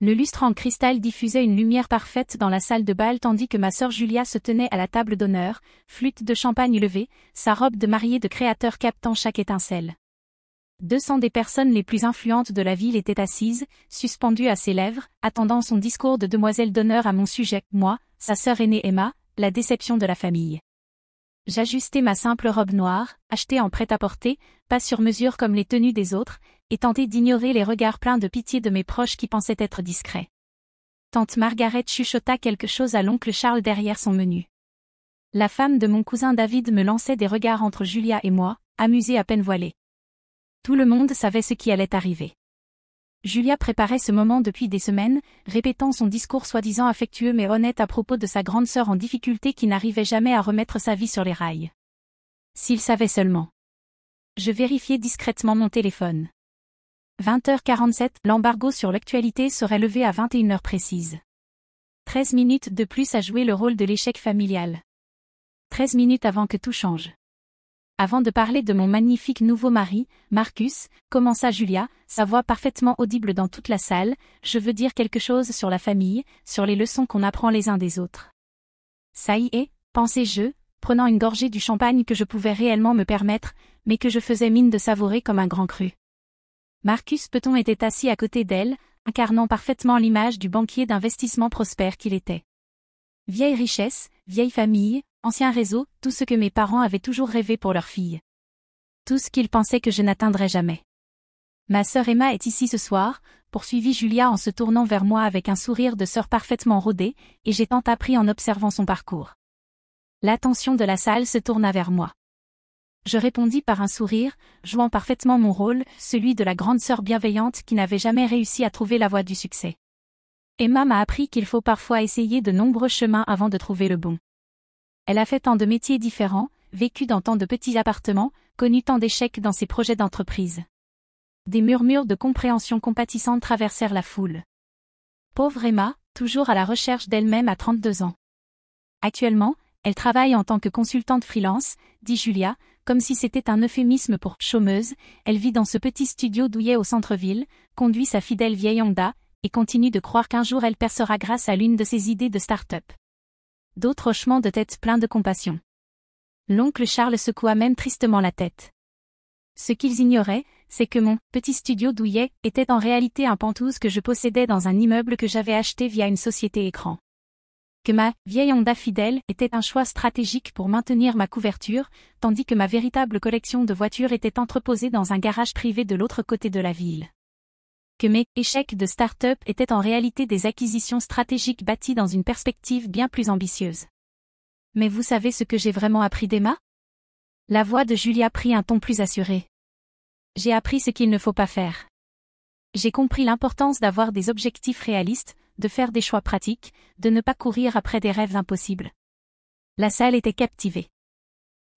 Le lustre en cristal diffusait une lumière parfaite dans la salle de bal tandis que ma sœur Julia se tenait à la table d'honneur, flûte de champagne levée, sa robe de mariée de créateur captant chaque étincelle. 200 des personnes les plus influentes de la ville étaient assises, suspendues à ses lèvres, attendant son discours de demoiselle d'honneur à mon sujet, moi, sa sœur aînée Emma, la déception de la famille. J'ajustai ma simple robe noire, achetée en prêt-à-porter, pas sur mesure comme les tenues des autres, et tentai d'ignorer les regards pleins de pitié de mes proches qui pensaient être discrets. Tante Margaret chuchota quelque chose à l'oncle Charles derrière son menu. La femme de mon cousin David me lançait des regards entre Julia et moi, amusée à peine voilée. Tout le monde savait ce qui allait arriver. Julia préparait ce moment depuis des semaines, répétant son discours soi-disant affectueux mais honnête à propos de sa grande sœur en difficulté qui n'arrivait jamais à remettre sa vie sur les rails. S'il savait seulement. Je vérifiai discrètement mon téléphone. 20h47, l'embargo sur l'actualité serait levé à 21h précise. 13 minutes de plus à jouer le rôle de l'échec familial. 13 minutes avant que tout change. Avant de parler de mon magnifique nouveau mari, Marcus, commença Julia, sa voix parfaitement audible dans toute la salle, je veux dire quelque chose sur la famille, sur les leçons qu'on apprend les uns des autres. Ça y est, pensai-je, prenant une gorgée du champagne que je pouvais réellement me permettre, mais que je faisais mine de savourer comme un grand cru. Marcus Peton était assis à côté d'elle, incarnant parfaitement l'image du banquier d'investissement prospère qu'il était. Vieille richesse, vieille famille, ancien réseau, tout ce que mes parents avaient toujours rêvé pour leur fille. Tout ce qu'ils pensaient que je n'atteindrais jamais. Ma sœur Emma est ici ce soir, poursuivit Julia en se tournant vers moi avec un sourire de sœur parfaitement rodé, et j'ai tant appris en observant son parcours. L'attention de la salle se tourna vers moi. Je répondis par un sourire, jouant parfaitement mon rôle, celui de la grande sœur bienveillante qui n'avait jamais réussi à trouver la voie du succès. Emma m'a appris qu'il faut parfois essayer de nombreux chemins avant de trouver le bon. Elle a fait tant de métiers différents, vécu dans tant de petits appartements, connu tant d'échecs dans ses projets d'entreprise. Des murmures de compréhension compatissante traversèrent la foule. Pauvre Emma, toujours à la recherche d'elle-même à 32 ans. Actuellement, elle travaille en tant que consultante freelance, dit Julia, comme si c'était un euphémisme pour « chômeuse », elle vit dans ce petit studio douillet au centre-ville, conduit sa fidèle vieille Honda, et continue de croire qu'un jour elle percera grâce à l'une de ses idées de start-up. D'autres hochements de tête pleins de compassion. L'oncle Charles secoua même tristement la tête. Ce qu'ils ignoraient, c'est que mon petit studio douillet était en réalité un pantouse que je possédais dans un immeuble que j'avais acheté via une société écran. Que ma vieille Honda fidèle était un choix stratégique pour maintenir ma couverture, tandis que ma véritable collection de voitures était entreposée dans un garage privé de l'autre côté de la ville. Que mes échecs de start-up étaient en réalité des acquisitions stratégiques bâties dans une perspective bien plus ambitieuse. Mais vous savez ce que j'ai vraiment appris d'Emma ? La voix de Julia prit un ton plus assuré. J'ai appris ce qu'il ne faut pas faire. J'ai compris l'importance d'avoir des objectifs réalistes, de faire des choix pratiques, de ne pas courir après des rêves impossibles. La salle était captivée.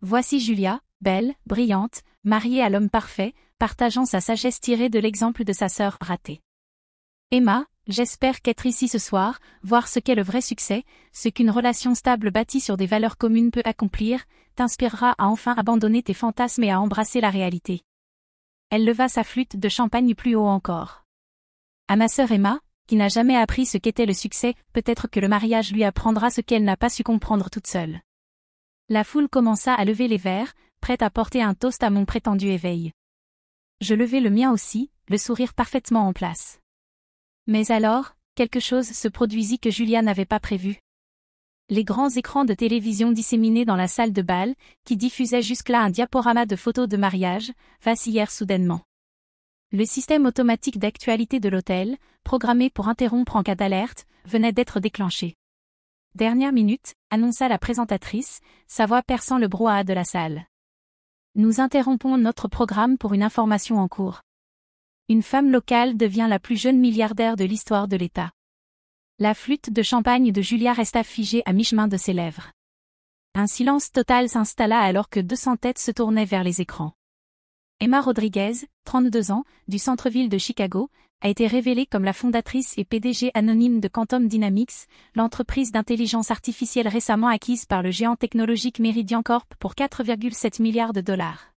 Voici Julia, belle, brillante, mariée à l'homme parfait, partageant sa sagesse tirée de l'exemple de sa sœur ratée. Emma, j'espère qu'être ici ce soir, voir ce qu'est le vrai succès, ce qu'une relation stable bâtie sur des valeurs communes peut accomplir, t'inspirera à enfin abandonner tes fantasmes et à embrasser la réalité. Elle leva sa flûte de champagne plus haut encore. À ma sœur Emma, qui n'a jamais appris ce qu'était le succès, peut-être que le mariage lui apprendra ce qu'elle n'a pas su comprendre toute seule. La foule commença à lever les verres, prête à porter un toast à mon prétendu éveil. Je levai le mien aussi, le sourire parfaitement en place. Mais alors, quelque chose se produisit que Julia n'avait pas prévu. Les grands écrans de télévision disséminés dans la salle de bal, qui diffusaient jusque-là un diaporama de photos de mariage, vacillèrent soudainement. Le système automatique d'actualité de l'hôtel, programmé pour interrompre en cas d'alerte, venait d'être déclenché. Dernière minute, annonça la présentatrice, sa voix perçant le brouhaha de la salle. Nous interrompons notre programme pour une information en cours. Une femme locale devient la plus jeune milliardaire de l'histoire de l'État. La flûte de champagne de Julia resta figée à mi-chemin de ses lèvres. Un silence total s'installa alors que 200 têtes se tournaient vers les écrans. Emma Rodriguez, 32 ans, du centre-ville de Chicago, a été révélée comme la fondatrice et PDG anonyme de Quantum Dynamics, l'entreprise d'intelligence artificielle récemment acquise par le géant technologique Meridian Corp pour 4,7 milliards de dollars.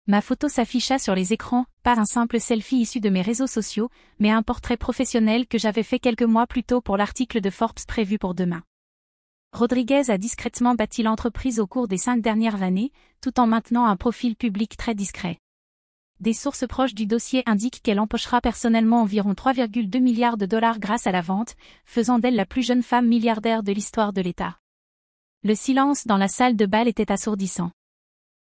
Ma photo s'afficha sur les écrans, pas un simple selfie issu de mes réseaux sociaux, mais un portrait professionnel que j'avais fait quelques mois plus tôt pour l'article de Forbes prévu pour demain. Rodriguez a discrètement bâti l'entreprise au cours des 5 dernières années, tout en maintenant un profil public très discret. Des sources proches du dossier indiquent qu'elle empochera personnellement environ 3,2 milliards de dollars grâce à la vente, faisant d'elle la plus jeune femme milliardaire de l'histoire de l'État. Le silence dans la salle de bal était assourdissant.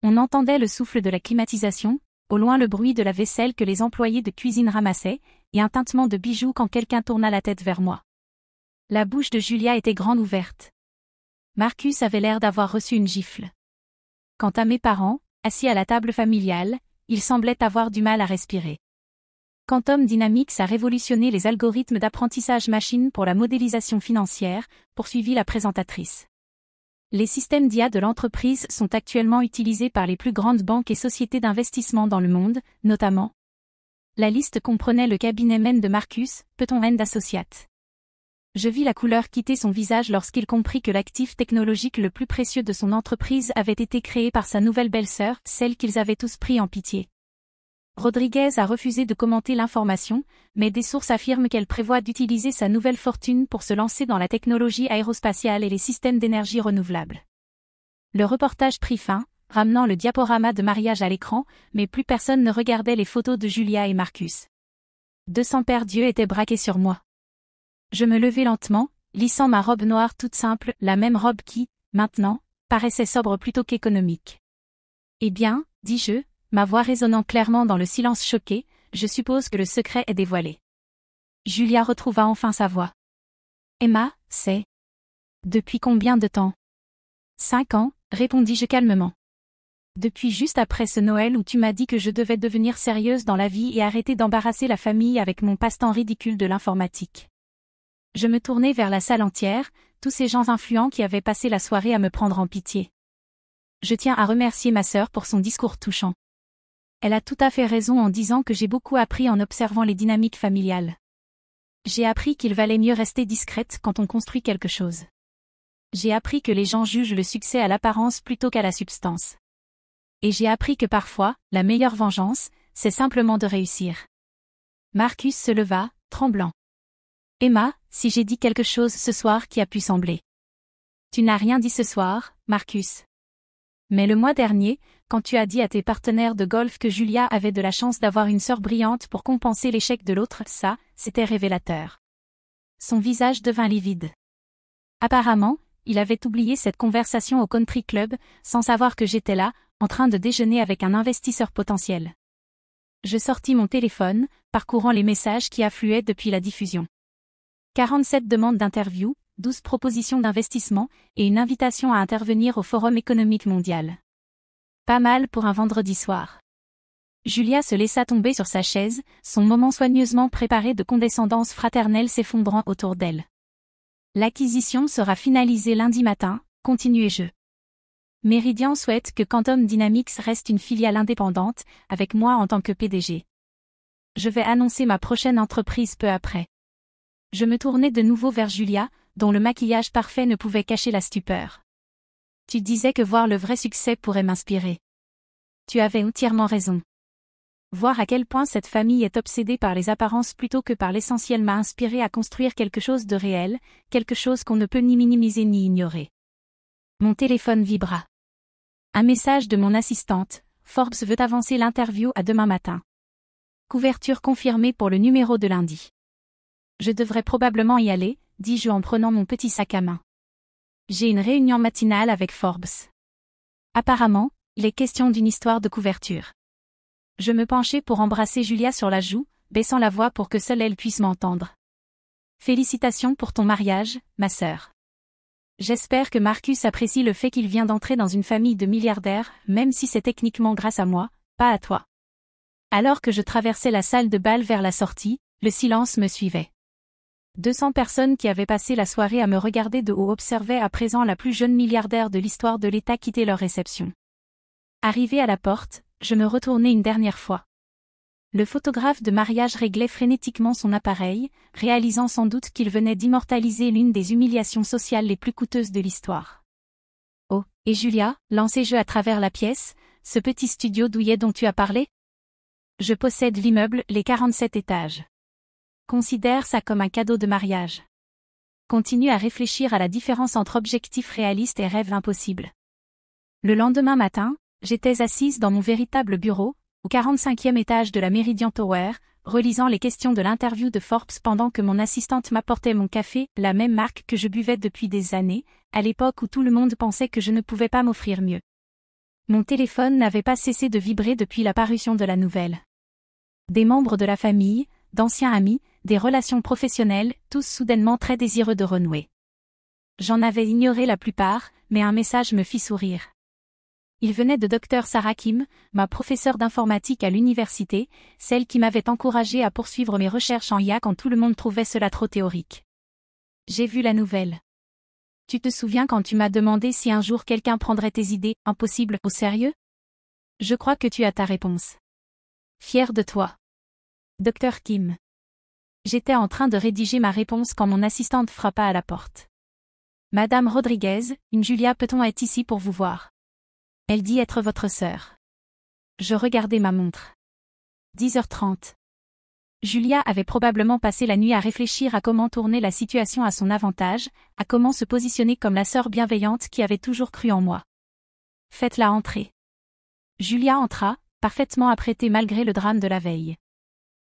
On entendait le souffle de la climatisation, au loin le bruit de la vaisselle que les employés de cuisine ramassaient, et un tintement de bijoux quand quelqu'un tourna la tête vers moi. La bouche de Julia était grande ouverte. Marcus avait l'air d'avoir reçu une gifle. Quant à mes parents, assis à la table familiale, ils semblaient avoir du mal à respirer. Quantum Dynamics a révolutionné les algorithmes d'apprentissage machine pour la modélisation financière, poursuivit la présentatrice. Les systèmes d'IA de l'entreprise sont actuellement utilisés par les plus grandes banques et sociétés d'investissement dans le monde, notamment. La liste comprenait le cabinet Men de Marcus, Peuton & Associates. Je vis la couleur quitter son visage lorsqu'il comprit que l'actif technologique le plus précieux de son entreprise avait été créé par sa nouvelle belle-sœur, celle qu'ils avaient tous pris en pitié. Rodriguez a refusé de commenter l'information, mais des sources affirment qu'elle prévoit d'utiliser sa nouvelle fortune pour se lancer dans la technologie aérospatiale et les systèmes d'énergie renouvelable. Le reportage prit fin, ramenant le diaporama de mariage à l'écran, mais plus personne ne regardait les photos de Julia et Marcus. 200 paires d'yeux étaient braqués sur moi. Je me levai lentement, lissant ma robe noire toute simple, la même robe qui, maintenant, paraissait sobre plutôt qu'économique. Eh bien, dis-je, ma voix résonnant clairement dans le silence choqué, je suppose que le secret est dévoilé. Julia retrouva enfin sa voix. Emma, c'est... Depuis combien de temps? 5 ans, répondis-je calmement. Depuis juste après ce Noël où tu m'as dit que je devais devenir sérieuse dans la vie et arrêter d'embarrasser la famille avec mon passe-temps ridicule de l'informatique. Je me tournai vers la salle entière, tous ces gens influents qui avaient passé la soirée à me prendre en pitié. Je tiens à remercier ma sœur pour son discours touchant. Elle a tout à fait raison en disant que j'ai beaucoup appris en observant les dynamiques familiales. J'ai appris qu'il valait mieux rester discrète quand on construit quelque chose. J'ai appris que les gens jugent le succès à l'apparence plutôt qu'à la substance. Et j'ai appris que parfois, la meilleure vengeance, c'est simplement de réussir. Marcus se leva, tremblant. Emma, si j'ai dit quelque chose ce soir qui a pu sembler. Tu n'as rien dit ce soir, Marcus. Mais le mois dernier, quand tu as dit à tes partenaires de golf que Julia avait de la chance d'avoir une sœur brillante pour compenser l'échec de l'autre, ça, c'était révélateur. Son visage devint livide. Apparemment, il avait oublié cette conversation au country club, sans savoir que j'étais là, en train de déjeuner avec un investisseur potentiel. Je sortis mon téléphone, parcourant les messages qui affluaient depuis la diffusion. 47 demandes d'interview, 12 propositions d'investissement et une invitation à intervenir au Forum économique mondial. Pas mal pour un vendredi soir. Julia se laissa tomber sur sa chaise, son moment soigneusement préparé de condescendance fraternelle s'effondrant autour d'elle. L'acquisition sera finalisée lundi matin, continuai-je. Meridian souhaite que Quantum Dynamics reste une filiale indépendante, avec moi en tant que PDG. Je vais annoncer ma prochaine entreprise peu après. Je me tournai de nouveau vers Julia, dont le maquillage parfait ne pouvait cacher la stupeur. Tu disais que voir le vrai succès pourrait m'inspirer. Tu avais entièrement raison. Voir à quel point cette famille est obsédée par les apparences plutôt que par l'essentiel m'a inspiré à construire quelque chose de réel, quelque chose qu'on ne peut ni minimiser ni ignorer. Mon téléphone vibra. Un message de mon assistante, Forbes veut avancer l'interview à demain matin. Couverture confirmée pour le numéro de lundi. Je devrais probablement y aller, dis-je en prenant mon petit sac à main. J'ai une réunion matinale avec Forbes. Apparemment, il est question d'une histoire de couverture. Je me penchai pour embrasser Julia sur la joue, baissant la voix pour que seule elle puisse m'entendre. Félicitations pour ton mariage, ma sœur. J'espère que Marcus apprécie le fait qu'il vient d'entrer dans une famille de milliardaires, même si c'est techniquement grâce à moi, pas à toi. Alors que je traversais la salle de bal vers la sortie, le silence me suivait. 200 personnes qui avaient passé la soirée à me regarder de haut observaient à présent la plus jeune milliardaire de l'histoire de l'État quitter leur réception. Arrivé à la porte, je me retournai une dernière fois. Le photographe de mariage réglait frénétiquement son appareil, réalisant sans doute qu'il venait d'immortaliser l'une des humiliations sociales les plus coûteuses de l'histoire. Oh, et Julia, lancai-je à travers la pièce, ce petit studio douillet dont tu as parlé? Je possède l'immeuble, les 47 étages. Considère ça comme un cadeau de mariage. Continue à réfléchir à la différence entre objectifs réalistes et rêves impossibles. Le lendemain matin, j'étais assise dans mon véritable bureau, au 45e étage de la Meridian Tower, relisant les questions de l'interview de Forbes pendant que mon assistante m'apportait mon café, la même marque que je buvais depuis des années, à l'époque où tout le monde pensait que je ne pouvais pas m'offrir mieux. Mon téléphone n'avait pas cessé de vibrer depuis la parution de la nouvelle. Des membres de la famille, d'anciens amis, des relations professionnelles, tous soudainement très désireux de renouer. J'en avais ignoré la plupart, mais un message me fit sourire. Il venait de Dr Sarah Kim, ma professeure d'informatique à l'université, celle qui m'avait encouragée à poursuivre mes recherches en IA quand tout le monde trouvait cela trop théorique. J'ai vu la nouvelle. Tu te souviens quand tu m'as demandé si un jour quelqu'un prendrait tes idées impossibles au sérieux? Je crois que tu as ta réponse. Fier de toi. Dr Kim. J'étais en train de rédiger ma réponse quand mon assistante frappa à la porte. Madame Rodriguez, une Julia Peton est ici pour vous voir. Elle dit être votre sœur. Je regardai ma montre. 10h30. Julia avait probablement passé la nuit à réfléchir à comment tourner la situation à son avantage, à comment se positionner comme la sœur bienveillante qui avait toujours cru en moi. Faites-la entrer. Julia entra, parfaitement apprêtée malgré le drame de la veille.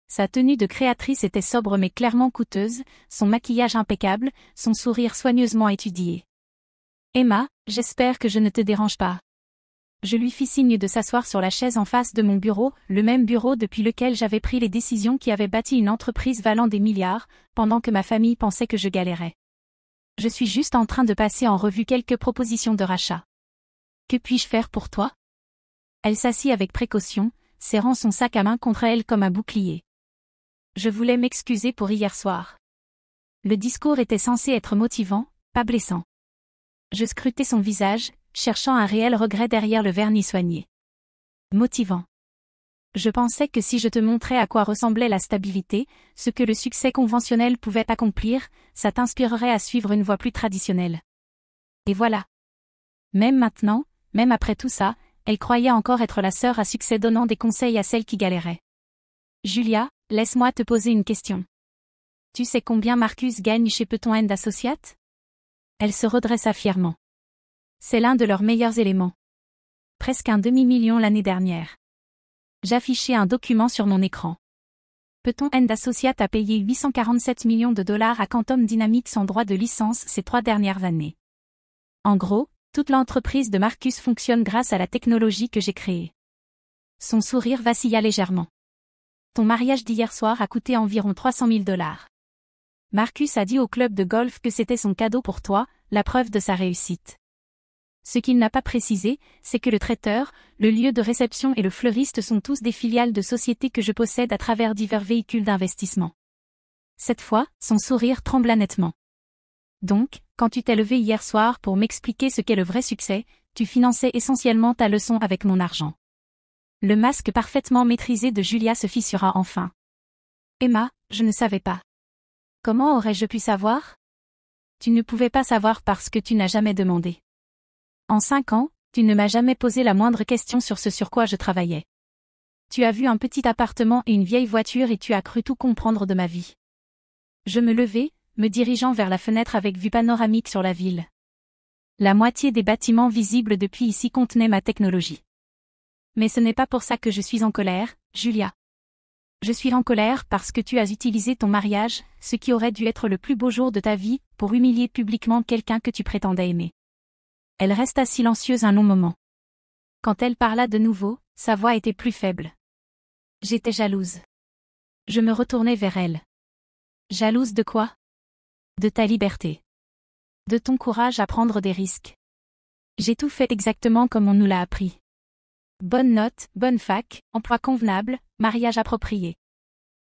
Sa tenue de créatrice était sobre mais clairement coûteuse, son maquillage impeccable, son sourire soigneusement étudié. Emma, j'espère que je ne te dérange pas. Je lui fis signe de s'asseoir sur la chaise en face de mon bureau, le même bureau depuis lequel j'avais pris les décisions qui avaient bâti une entreprise valant des milliards, pendant que ma famille pensait que je galérais. Je suis juste en train de passer en revue quelques propositions de rachat. Que puis-je faire pour toi? Elle s'assit avec précaution, serrant son sac à main contre elle comme un bouclier. Je voulais m'excuser pour hier soir. Le discours était censé être motivant, pas blessant. Je scrutais son visage, cherchant un réel regret derrière le vernis soigné. Motivant. Je pensais que si je te montrais à quoi ressemblait la stabilité, ce que le succès conventionnel pouvait accomplir, ça t'inspirerait à suivre une voie plus traditionnelle. Et voilà. Même maintenant, même après tout ça, elle croyait encore être la sœur à succès donnant des conseils à celle qui galérait. Julia, laisse-moi te poser une question. Tu sais combien Marcus gagne chez Peton & Associates? Elle se redressa fièrement. C'est l'un de leurs meilleurs éléments. Presque un demi-million l'année dernière. J'affichais un document sur mon écran. Peton & Associates a payé 847 millions de dollars à Quantum Dynamics en droit de licence ces 3 dernières années. En gros, toute l'entreprise de Marcus fonctionne grâce à la technologie que j'ai créée. Son sourire vacilla légèrement. Ton mariage d'hier soir a coûté environ 300 000 dollars. Marcus a dit au club de golf que c'était son cadeau pour toi, la preuve de sa réussite. Ce qu'il n'a pas précisé, c'est que le traiteur, le lieu de réception et le fleuriste sont tous des filiales de sociétés que je possède à travers divers véhicules d'investissement. Cette fois, son sourire trembla nettement. Donc, quand tu t'es levé hier soir pour m'expliquer ce qu'est le vrai succès, tu finançais essentiellement ta leçon avec mon argent. Le masque parfaitement maîtrisé de Julia se fissura enfin. Emma, je ne savais pas. Comment aurais-je pu savoir? Tu ne pouvais pas savoir parce que tu n'as jamais demandé. En 5 ans, tu ne m'as jamais posé la moindre question sur ce sur quoi je travaillais. Tu as vu un petit appartement et une vieille voiture et tu as cru tout comprendre de ma vie. Je me levai, me dirigeant vers la fenêtre avec vue panoramique sur la ville. La moitié des bâtiments visibles depuis ici contenaient ma technologie. Mais ce n'est pas pour ça que je suis en colère, Julia. Je suis en colère parce que tu as utilisé ton mariage, ce qui aurait dû être le plus beau jour de ta vie, pour humilier publiquement quelqu'un que tu prétendais aimer. Elle resta silencieuse un long moment. Quand elle parla de nouveau, sa voix était plus faible. J'étais jalouse. Je me retournai vers elle. Jalouse de quoi? De ta liberté. De ton courage à prendre des risques. J'ai tout fait exactement comme on nous l'a appris. Bonne note, bonne fac, emploi convenable, mariage approprié.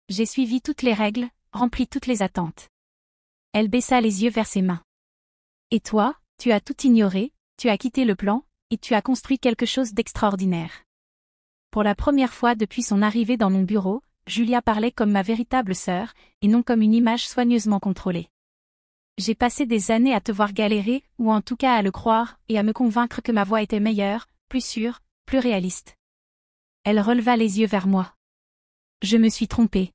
J'ai suivi toutes les règles, rempli toutes les attentes. Elle baissa les yeux vers ses mains. Et toi, tu as tout ignoré, tu as quitté le plan, et tu as construit quelque chose d'extraordinaire. Pour la première fois depuis son arrivée dans mon bureau, Julia parlait comme ma véritable sœur, et non comme une image soigneusement contrôlée. J'ai passé des années à te voir galérer, ou en tout cas à le croire, et à me convaincre que ma voie était meilleure, plus sûre, plus réaliste. Elle releva les yeux vers moi. Je me suis trompée.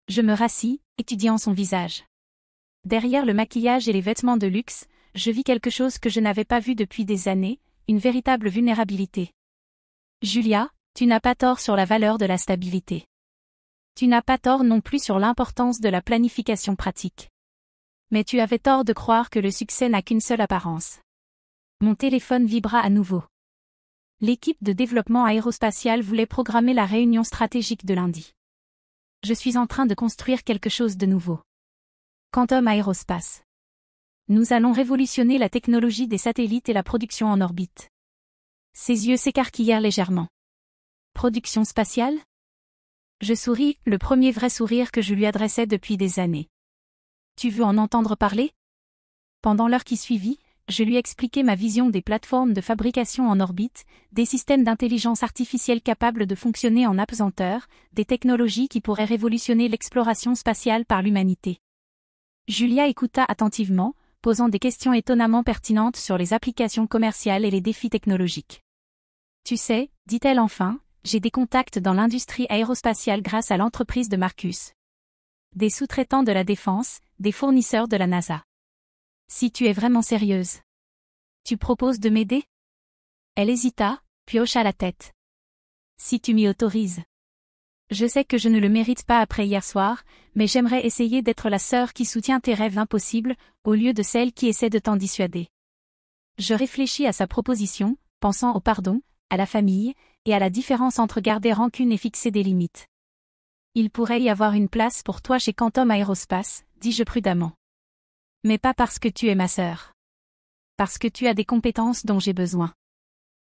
Je me rassis, étudiant son visage. Derrière le maquillage et les vêtements de luxe, je vis quelque chose que je n'avais pas vu depuis des années, une véritable vulnérabilité. Julia, tu n'as pas tort sur la valeur de la stabilité. Tu n'as pas tort non plus sur l'importance de la planification pratique. Mais tu avais tort de croire que le succès n'a qu'une seule apparence. Mon téléphone vibra à nouveau. L'équipe de développement aérospatial voulait programmer la réunion stratégique de lundi. Je suis en train de construire quelque chose de nouveau. Quantum Aérospace. Nous allons révolutionner la technologie des satellites et la production en orbite. Ses yeux s'écarquillèrent légèrement. Production spatiale ? Je souris, le premier vrai sourire que je lui adressais depuis des années. Tu veux en entendre parler ? Pendant l'heure qui suivit, je lui expliquai ma vision des plateformes de fabrication en orbite, des systèmes d'intelligence artificielle capables de fonctionner en apesanteur, des technologies qui pourraient révolutionner l'exploration spatiale par l'humanité. Julia écouta attentivement, posant des questions étonnamment pertinentes sur les applications commerciales et les défis technologiques. Tu sais, dit-elle enfin, j'ai des contacts dans l'industrie aérospatiale grâce à l'entreprise de Marcus. Des sous-traitants de la défense, des fournisseurs de la NASA. Si tu es vraiment sérieuse. Tu proposes de m'aider ? Elle hésita, puis hocha la tête. Si tu m'y autorises. Je sais que je ne le mérite pas après hier soir, mais j'aimerais essayer d'être la sœur qui soutient tes rêves impossibles, au lieu de celle qui essaie de t'en dissuader. Je réfléchis à sa proposition, pensant au pardon, à la famille, et à la différence entre garder rancune et fixer des limites. Il pourrait y avoir une place pour toi chez Quantum Aérospace, dis-je prudemment. Mais pas parce que tu es ma sœur. Parce que tu as des compétences dont j'ai besoin.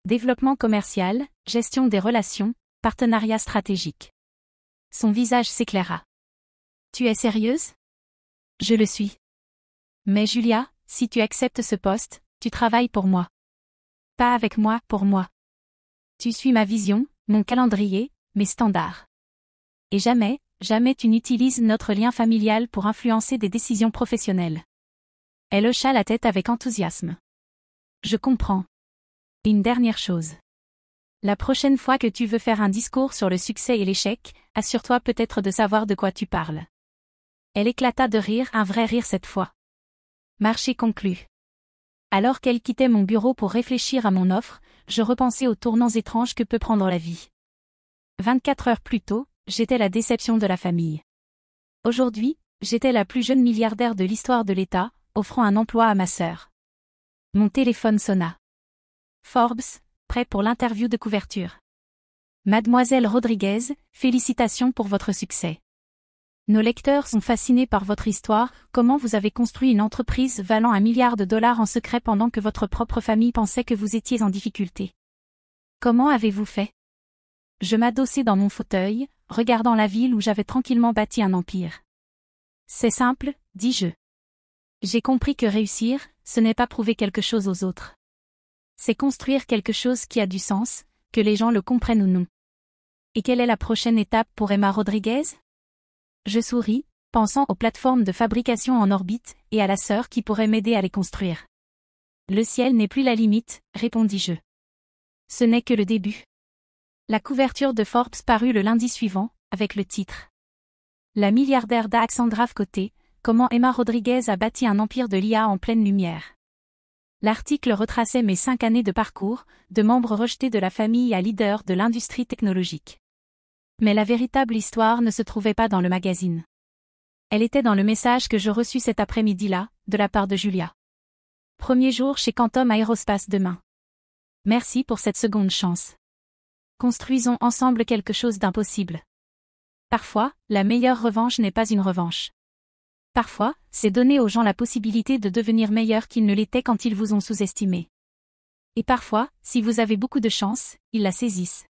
Développement commercial, gestion des relations, partenariat stratégique. Son visage s'éclaira. Tu es sérieuse ? Je le suis. Mais Julia, si tu acceptes ce poste, tu travailles pour moi. Pas avec moi, pour moi. Tu suis ma vision, mon calendrier, mes standards. Et jamais, jamais tu n'utilises notre lien familial pour influencer des décisions professionnelles. Elle hocha la tête avec enthousiasme. Je comprends. Une dernière chose. La prochaine fois que tu veux faire un discours sur le succès et l'échec, assure-toi peut-être de savoir de quoi tu parles. Elle éclata de rire, un vrai rire cette fois. Marché conclu. Alors qu'elle quittait mon bureau pour réfléchir à mon offre, je repensais aux tournants étranges que peut prendre la vie. 24 heures plus tôt, j'étais la déception de la famille. Aujourd'hui, j'étais la plus jeune milliardaire de l'histoire de l'État, offrant un emploi à ma sœur. Mon téléphone sonna. Forbes, prêt pour l'interview de couverture. Mademoiselle Rodriguez, félicitations pour votre succès. Nos lecteurs sont fascinés par votre histoire, comment vous avez construit une entreprise valant $1 milliard en secret pendant que votre propre famille pensait que vous étiez en difficulté. Comment avez-vous fait ? Je m'adossai dans mon fauteuil, regardant la ville où j'avais tranquillement bâti un empire. C'est simple, dis-je. J'ai compris que réussir, ce n'est pas prouver quelque chose aux autres. C'est construire quelque chose qui a du sens, que les gens le comprennent ou non. Et quelle est la prochaine étape pour Emma Rodriguez ? Je souris, pensant aux plateformes de fabrication en orbite et à la sœur qui pourrait m'aider à les construire. Le ciel n'est plus la limite, répondis-je. Ce n'est que le début. La couverture de Forbes parut le lundi suivant, avec le titre. La milliardaire d'accent grave côté, comment Emma Rodriguez a bâti un empire de l'IA en pleine lumière. L'article retraçait mes 5 années de parcours, de membre rejeté de la famille à leader de l'industrie technologique. Mais la véritable histoire ne se trouvait pas dans le magazine. Elle était dans le message que je reçus cet après-midi-là, de la part de Julia. Premier jour chez Quantum Aérospace demain. Merci pour cette seconde chance. Construisons ensemble quelque chose d'impossible. Parfois, la meilleure revanche n'est pas une revanche. Parfois, c'est donner aux gens la possibilité de devenir meilleurs qu'ils ne l'étaient quand ils vous ont sous-estimé. Et parfois, si vous avez beaucoup de chance, ils la saisissent.